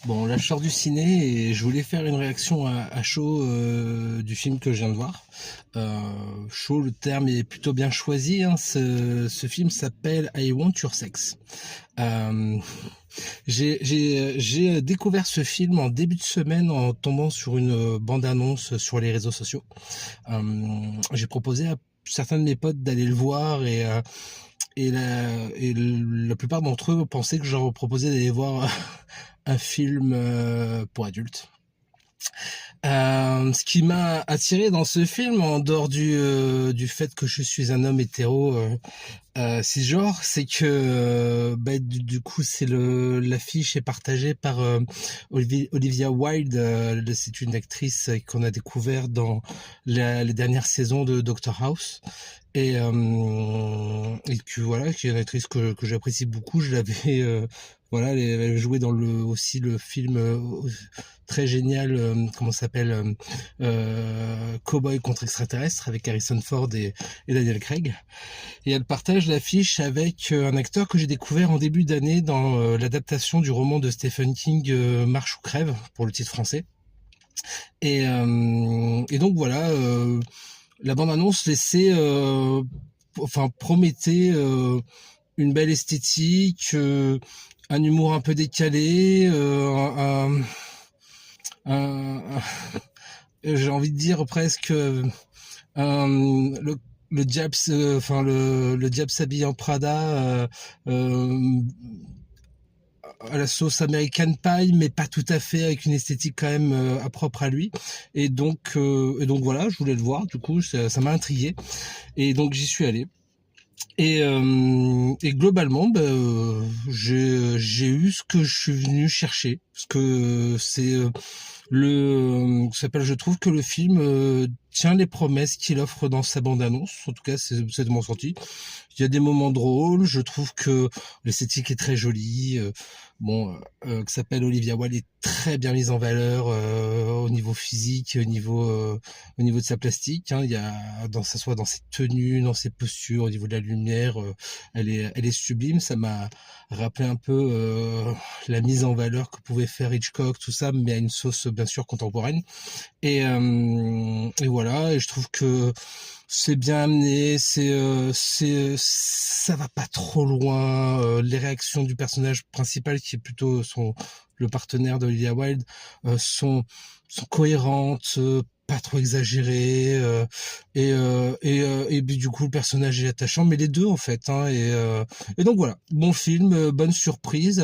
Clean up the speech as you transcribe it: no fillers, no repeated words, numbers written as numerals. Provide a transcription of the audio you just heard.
Bon, là je sors du ciné et je voulais faire une réaction à chaud du film que je viens de voir. Chaud, le terme est plutôt bien choisi, hein. Ce film s'appelle I Want Your Sex. Euh, j'ai découvert ce film en début de semaine en tombant sur une bande-annonce sur les réseaux sociaux. J'ai proposé à certains de mes potes d'aller le voir et la plupart d'entre eux pensaient que j'aurais proposé d'aller voir un film pour adultes. Ce qui m'a attiré dans ce film, en dehors du fait que je suis un homme hétéro cisgenre, c'est que du coup l'affiche est partagée par Olivia Wilde. C'est une actrice qu'on a découvert dans les dernières saisons de Doctor House. Et que voilà, qui est une actrice que j'apprécie beaucoup. Je l'avais voilà, elle avait joué dans aussi le film très génial, comment ça s'appelle, Cowboy contre extraterrestre, avec Harrison Ford et Daniel Craig. Et elle partage l'affiche avec un acteur que j'ai découvert en début d'année dans l'adaptation du roman de Stephen King, Marche ou crève, pour le titre français. Et donc voilà, la bande-annonce laissait, promettait une belle esthétique, un humour un peu décalé, j'ai envie de dire presque le diable, le diable s'habille en Prada, à la sauce American Pie, mais pas tout à fait, avec une esthétique quand même propre à lui. Et donc voilà, je voulais le voir. Du coup, ça m'a intrigué. Et donc j'y suis allé. Et globalement, j'ai eu ce que je suis venu chercher. Ce que c'est je trouve que le film tient les promesses qu'il offre dans sa bande-annonce. En tout cas, c'est de mon ressenti. Il y a des moments drôles. Je trouve que l'esthétique est très jolie. Que s'appelle Olivia Wilde est très bien mise en valeur au niveau physique, au niveau de sa plastique. Hein. Il y a soit dans ses tenues, dans ses postures, au niveau de la lumière, elle est sublime. Ça m'a rappelé un peu la mise en valeur que pouvait faire Hitchcock, tout ça, mais à une sauce bien sûr contemporaine. Et voilà, et je trouve que c'est bien amené, ça va pas trop loin. Les réactions du personnage principal, qui est plutôt le partenaire d'Olivia Wilde, sont cohérentes, pas trop exagérées, et puis du coup le personnage est attachant, mais les deux en fait, hein, et donc voilà, bon film, bonne surprise.